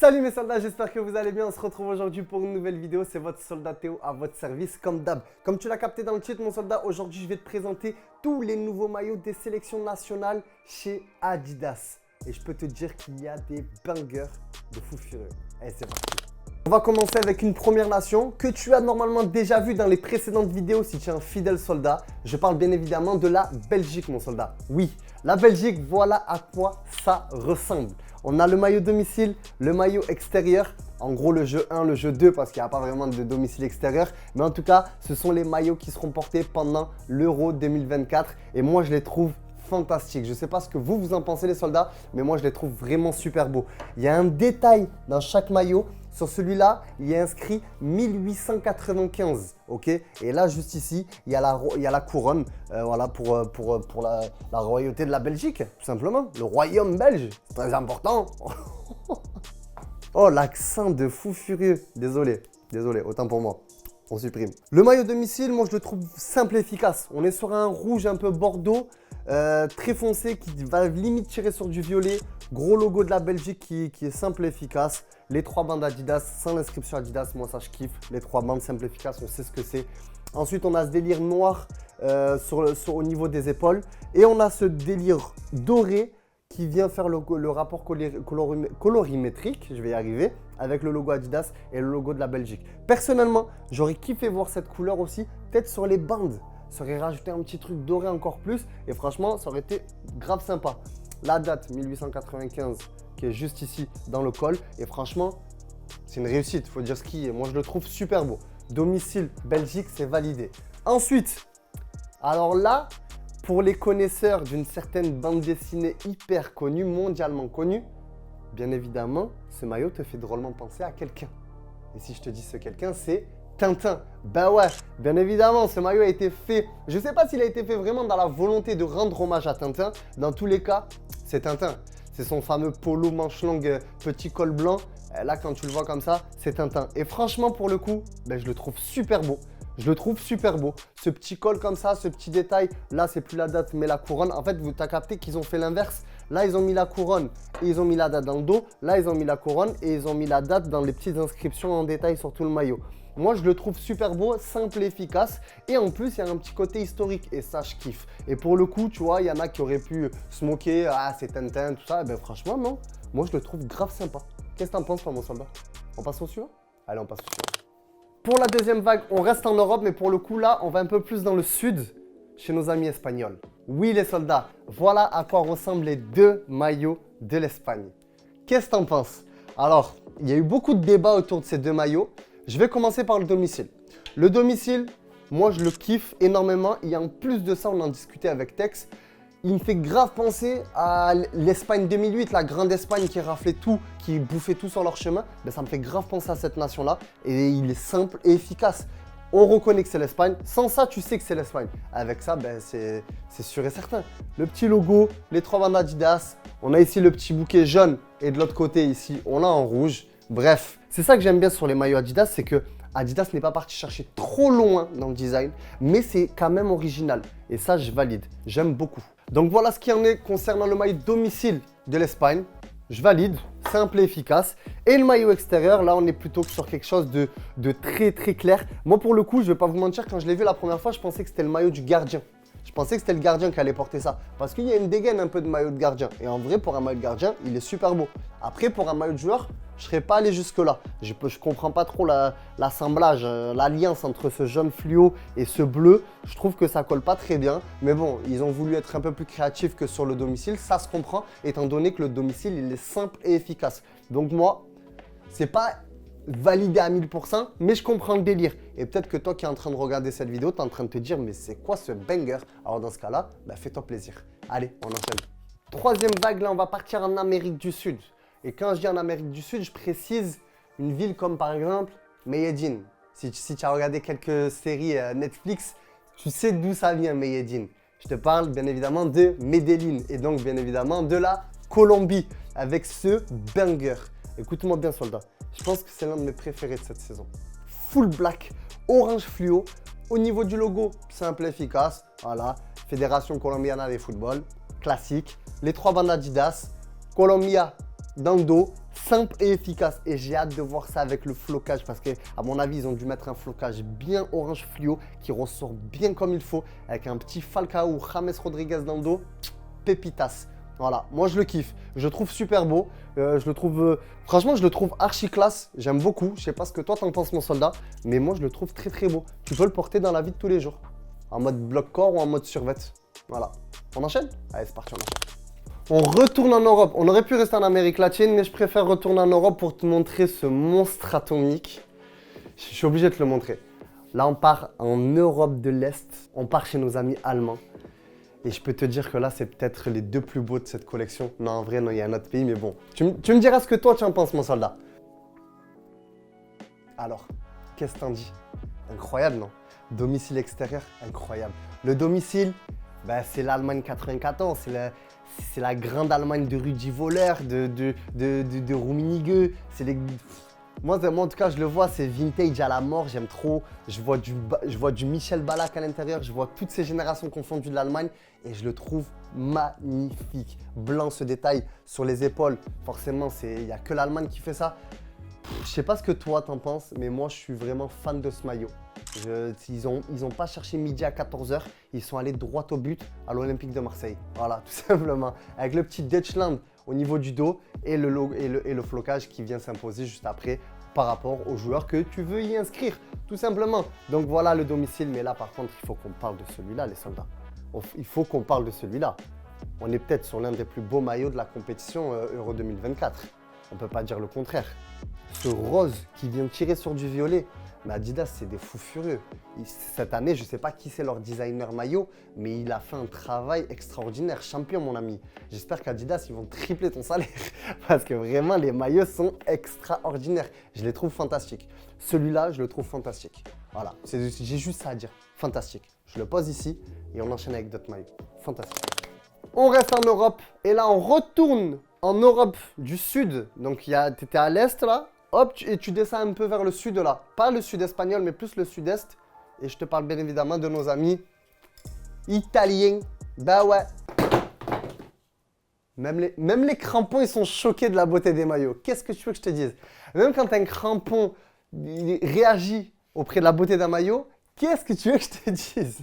Salut mes soldats, j'espère que vous allez bien. On se retrouve aujourd'hui pour une nouvelle vidéo. C'est votre soldat Théo à votre service comme d'hab. Comme tu l'as capté dans le titre, mon soldat, aujourd'hui je vais te présenter tous les nouveaux maillots des sélections nationales chez Adidas. Et je peux te dire qu'il y a des bangers de fou furieux. Allez, c'est parti. On va commencer avec une première nation que tu as normalement déjà vu dans les précédentes vidéos si tu es un fidèle soldat. Je parle bien évidemment de la Belgique, mon soldat. Oui, la Belgique, voilà à quoi ça ressemble. On a le maillot domicile, le maillot extérieur. En gros, le jeu 1, le jeu 2, parce qu'il n'y a pas vraiment de domicile extérieur. Mais en tout cas, ce sont les maillots qui seront portés pendant l'Euro 2024. Et moi, je les trouve fantastiques. Je ne sais pas ce que vous en pensez, les soldats, mais moi, je les trouve vraiment super beaux. Il y a un détail dans chaque maillot. Sur celui-là, il y a inscrit 1895, ok? Et là, juste ici, il y a la couronne, voilà, pour la royauté de la Belgique, tout simplement. Le royaume belge, c'est très important. Oh, l'accent de fou furieux. Désolé, autant pour moi. On supprime. Le maillot domicile, moi, je le trouve simple et efficace. On est sur un rouge un peu bordeaux, très foncé, qui va limite tirer sur du violet. Gros logo de la Belgique qui est simple et efficace. Les 3 bandes Adidas, sans l'inscription Adidas, moi ça je kiffe. Les 3 bandes simple et efficace, on sait ce que c'est. Ensuite, on a ce délire noir au niveau des épaules. Et on a ce délire doré qui vient faire le rapport colorimétrique, je vais y arriver, avec le logo Adidas et le logo de la Belgique. Personnellement, j'aurais kiffé voir cette couleur aussi, peut-être sur les bandes. Ça aurait rajouté un petit truc doré encore plus. Et franchement, ça aurait été grave sympa. La date 1895 qui est juste ici dans le col. Et franchement, c'est une réussite, il faut dire ce qui est. Moi, je le trouve super beau. Domicile Belgique, c'est validé. Ensuite, alors là, pour les connaisseurs d'une certaine bande dessinée hyper connue, mondialement connue, bien évidemment, ce maillot te fait drôlement penser à quelqu'un. Et si je te dis ce quelqu'un, c'est Tintin. Ben ouais, bien évidemment, ce maillot a été fait. Je ne sais pas s'il a été fait vraiment dans la volonté de rendre hommage à Tintin. Dans tous les cas, c'est Tintin. C'est son fameux polo manche longue, petit col blanc. Là, quand tu le vois comme ça, c'est Tintin. Et franchement, pour le coup, ben, je le trouve super beau. Je le trouve super beau. Ce petit col comme ça, ce petit détail. Là, c'est plus la date, mais la couronne. En fait, vous t'as capté qu'ils ont fait l'inverse. Là, ils ont mis la couronne et ils ont mis la date dans le dos. Là, ils ont mis la couronne et ils ont mis la date dans les petites inscriptions en détail sur tout le maillot. Moi, je le trouve super beau, simple et efficace. Et en plus, il y a un petit côté historique. Et ça, je kiffe. Et pour le coup, tu vois, il y en a qui auraient pu se moquer. Ah, c'est Tintin, tout ça. Et ben franchement, non. Moi, je le trouve grave sympa. Qu'est-ce que t'en penses, toi, mon soldat? On passe au suivant? Allez, on passe au suivant. Pour la deuxième vague, on reste en Europe. Mais pour le coup, là, on va un peu plus dans le sud, chez nos amis espagnols. Oui, les soldats, voilà à quoi ressemblent les 2 maillots de l'Espagne. Qu'est-ce que t'en penses? Alors, il y a eu beaucoup de débats autour de ces 2 maillots. Je vais commencer par le domicile. Le domicile, moi, je le kiffe énormément. Et en plus de ça, on en discutait avec Tex. Il me fait grave penser à l'Espagne 2008, la grande Espagne qui raflait tout, qui bouffait tout sur leur chemin. Ben, ça me fait grave penser à cette nation-là. Et il est simple et efficace. On reconnaît que c'est l'Espagne. Sans ça, tu sais que c'est l'Espagne. Avec ça, ben, c'est sûr et certain. Le petit logo, les 3 bandes Adidas. On a ici le petit bouquet jaune. Et de l'autre côté, ici, on l'a en rouge. Bref, c'est ça que j'aime bien sur les maillots Adidas, c'est que Adidas n'est pas parti chercher trop loin dans le design, mais c'est quand même original. Et ça, je valide. J'aime beaucoup. Donc voilà ce qu'il en est concernant le maillot domicile de l'Espagne. Je valide, simple et efficace. Et le maillot extérieur, là, on est plutôt sur quelque chose de très très clair. Moi, pour le coup, je ne vais pas vous mentir, quand je l'ai vu la première fois, je pensais que c'était le maillot du gardien. Je pensais que c'était le gardien qui allait porter ça. Parce qu'il y a une dégaine un peu de maillot de gardien. Et en vrai, pour un maillot de gardien, il est super beau. Après, pour un maillot de joueur, je ne serais pas allé jusque-là. Je ne comprends pas trop l'assemblage, l'alliance entre ce jaune fluo et ce bleu. Je trouve que ça colle pas très bien. Mais bon, ils ont voulu être un peu plus créatifs que sur le domicile. Ça se comprend, étant donné que le domicile, il est simple et efficace. Donc moi, c'est pas validé à 1000%, mais je comprends le délire. Et peut-être que toi qui es en train de regarder cette vidéo, tu es en train de te dire, mais c'est quoi ce banger? Alors dans ce cas-là, bah, fais-toi plaisir. Allez, on enchaîne. Troisième vague, là, on va partir en Amérique du Sud. Et quand je dis en Amérique du Sud, je précise une ville comme par exemple Medellín. Si tu as regardé quelques séries Netflix, tu sais d'où ça vient Medellín. Je te parle bien évidemment de Medellín et donc bien évidemment de la Colombie avec ce banger. Écoute-moi bien, soldat. Je pense que c'est l'un de mes préférés de cette saison. Full black, orange fluo. Au niveau du logo, simple et efficace. Voilà, Fédération Colombiana de Football, classique. Les 3 bandes Adidas, Colombia dans le dos, simple et efficace. Et j'ai hâte de voir ça avec le flocage parce qu'à mon avis, ils ont dû mettre un flocage bien orange fluo qui ressort bien comme il faut avec un petit Falcao ou James Rodriguez dans le dos. Pépitas. Voilà, moi je le kiffe. Je le trouve super beau. Franchement, je le trouve archi classe. J'aime beaucoup. Je sais pas ce que toi t'en penses, mon soldat, mais moi je le trouve très très beau. Tu peux le porter dans la vie de tous les jours. En mode bloc corps ou en mode survêt. Voilà. On enchaîne? Allez, c'est parti, on enchaîne. On retourne en Europe. On aurait pu rester en Amérique latine, mais je préfère retourner en Europe pour te montrer ce monstre atomique. Je suis obligé de te le montrer. Là, on part en Europe de l'Est. On part chez nos amis allemands. Et je peux te dire que là, c'est peut-être les deux plus beaux de cette collection. Non, en vrai, non, il y a un autre pays, mais bon. Tu me diras ce que toi, tu en penses, mon soldat. Alors, qu'est-ce que t'en dis? Incroyable, non? Domicile extérieur, incroyable. Le domicile, ben, c'est l'Allemagne 94, c'est la grande Allemagne de Rudi Völler, de Rummenigge. Moi, en tout cas, je le vois, c'est vintage à la mort, j'aime trop. Je vois du Michel Ballack à l'intérieur, je vois toutes ces générations confondues de l'Allemagne et je le trouve magnifique. Blanc, ce détail sur les épaules, forcément, il n'y a que l'Allemagne qui fait ça. Je sais pas ce que toi t'en penses, mais moi, je suis vraiment fan de ce maillot. Ils ont pas cherché midi à 14 h, ils sont allés droit au but à l'Olympique de Marseille. Voilà, tout simplement. Avec le petit Deutschland au niveau du dos et le flocage qui vient s'imposer juste après par rapport aux joueurs que tu veux y inscrire, tout simplement. Donc voilà le domicile, mais là par contre, il faut qu'on parle de celui-là, les soldats. Il faut qu'on parle de celui-là. On est peut-être sur l'un des plus beaux maillots de la compétition Euro 2024. On ne peut pas dire le contraire. Ce rose qui vient tirer sur du violet, mais Adidas, c'est des fous furieux. Cette année, je ne sais pas qui c'est leur designer maillot, mais il a fait un travail extraordinaire. Champion, mon ami. J'espère qu'Adidas, ils vont tripler ton salaire parce que vraiment, les maillots sont extraordinaires. Je les trouve fantastiques. Celui-là, je le trouve fantastique. Voilà, j'ai juste ça à dire. Fantastique. Je le pose ici et on enchaîne avec d'autres maillots. Fantastique. On reste en Europe et là, on retourne en Europe du Sud. Donc, tu étais à l'Est là. Hop, et tu descends un peu vers le sud là. Pas le sud espagnol, mais plus le sud-est. Et je te parle bien évidemment de nos amis italiens. Bah ouais. Même les crampons, ils sont choqués de la beauté des maillots. Qu'est-ce que tu veux que je te dise? Même quand un crampon réagit auprès de la beauté d'un maillot, qu'est-ce que tu veux que je te dise?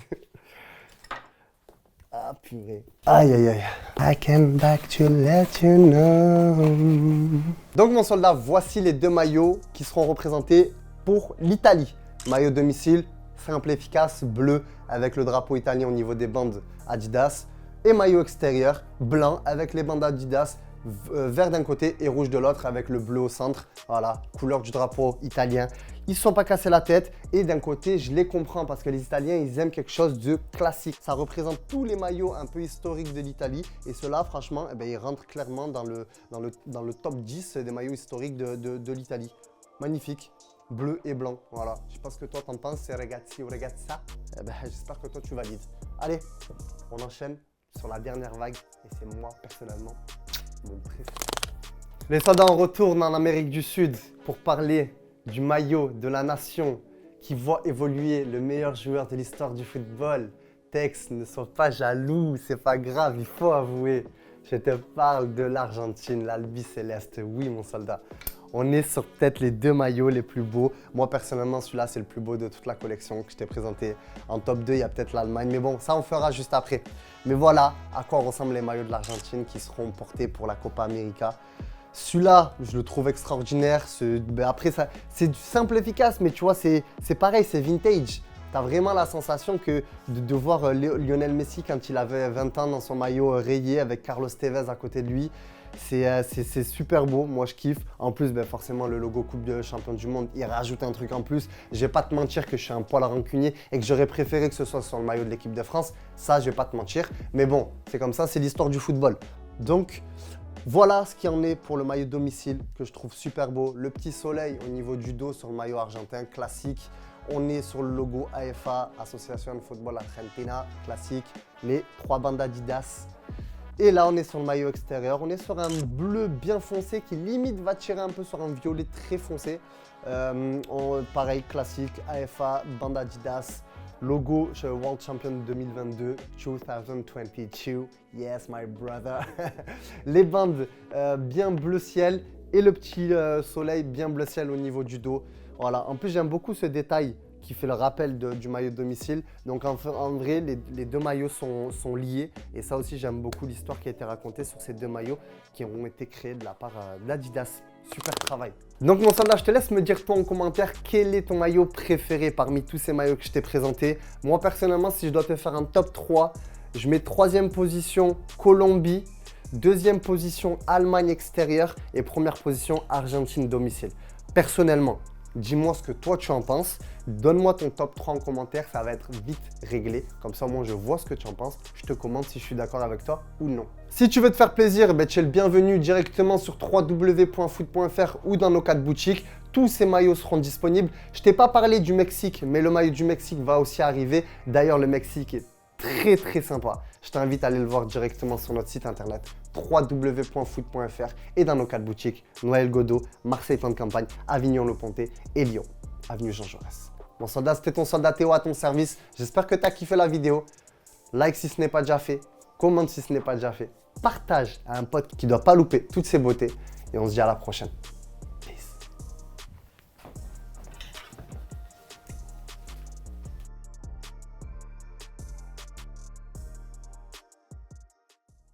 Ah purée. Aïe aïe aïe. I came back to let you know. Donc mon soldat, voici les deux maillots qui seront représentés pour l'Italie. Maillot domicile, simple et efficace, bleu avec le drapeau italien au niveau des bandes Adidas. Et maillot extérieur, blanc avec les bandes Adidas, vert d'un côté et rouge de l'autre avec le bleu au centre. Voilà, couleur du drapeau italien. Ils ne se sont pas cassés la tête et d'un côté, je les comprends parce que les Italiens, ils aiment quelque chose de classique. Ça représente tous les maillots un peu historiques de l'Italie et ceux-là, franchement, eh bien, ils rentrent clairement dans le top 10 des maillots historiques de l'Italie. Magnifique, bleu et blanc, voilà. Je ne sais pas ce que toi t'en penses, c'est ragazzi ou ragazza. Eh ben, j'espère que toi tu valides. Allez, on enchaîne sur la dernière vague et c'est moi personnellement mon préféré. Les soldats, on retourne en Amérique du Sud pour parler du maillot de la nation qui voit évoluer le meilleur joueur de l'histoire du football. Tex, ne sois pas jaloux, c'est pas grave, il faut avouer. Je te parle de l'Argentine, l'Albi Céleste. Oui, mon soldat. On est sur peut-être les deux maillots les plus beaux. Moi, personnellement, celui-là, c'est le plus beau de toute la collection que je t'ai présenté. En top 2, il y a peut-être l'Allemagne. Mais bon, ça, on fera juste après. Mais voilà à quoi ressemblent les maillots de l'Argentine qui seront portés pour la Copa América. Celui-là, je le trouve extraordinaire. Après, c'est simple et efficace, mais tu vois, c'est pareil, c'est vintage. Tu as vraiment la sensation que de voir Lionel Messi quand il avait 20 ans dans son maillot rayé avec Carlos Tevez à côté de lui. C'est super beau, moi je kiffe. En plus, forcément, le logo Coupe de Champion du Monde, il rajoute un truc en plus. Je vais pas te mentir que je suis un poil rancunier et que j'aurais préféré que ce soit sur le maillot de l'équipe de France. Ça, je vais pas te mentir. Mais bon, c'est comme ça, c'est l'histoire du football. Donc, voilà ce qu'il en est pour le maillot domicile que je trouve super beau. Le petit soleil au niveau du dos sur le maillot argentin, classique. On est sur le logo AFA, Association de Football Argentina, classique. Les 3 bandes Adidas. Et là, on est sur le maillot extérieur. On est sur un bleu bien foncé qui limite va tirer un peu sur un violet très foncé. Pareil, classique, AFA, bande Adidas. Logo World Champion 2022, 2022. Yes, my brother. Les bandes bien bleu ciel et le petit soleil bien bleu ciel au niveau du dos. Voilà, en plus j'aime beaucoup ce détail qui fait le rappel du maillot de domicile. Donc en vrai, les deux maillots sont liés. Et ça aussi, j'aime beaucoup l'histoire qui a été racontée sur ces deux maillots qui ont été créés de la part d'Adidas. Super travail. Donc mon soldat, je te laisse me dire toi en commentaire quel est ton maillot préféré parmi tous ces maillots que je t'ai présentés. Moi personnellement, si je dois te faire un top 3, je mets troisième position Colombie, deuxième position Allemagne extérieure et première position Argentine domicile. Personnellement, dis-moi ce que toi tu en penses. Donne-moi ton top 3 en commentaire, ça va être vite réglé. Comme ça, moi, je vois ce que tu en penses. Je te commente si je suis d'accord avec toi ou non. Si tu veux te faire plaisir, tu es le bienvenu directement sur www.foot.fr ou dans nos 4 boutiques. Tous ces maillots seront disponibles. Je t'ai pas parlé du Mexique, mais le maillot du Mexique va aussi arriver. D'ailleurs, le Mexique est très sympa. Je t'invite à aller le voir directement sur notre site internet www.foot.fr et dans nos 4 boutiques Noël Godot, Marseille Plan de Campagne, Avignon Le Pontet et Lyon, avenue Jean Jaurès. Mon soldat, c'était ton soldat Théo à ton service. J'espère que tu as kiffé la vidéo. Like si ce n'est pas déjà fait, commente si ce n'est pas déjà fait, partage à un pote qui ne doit pas louper toutes ces beautés et on se dit à la prochaine.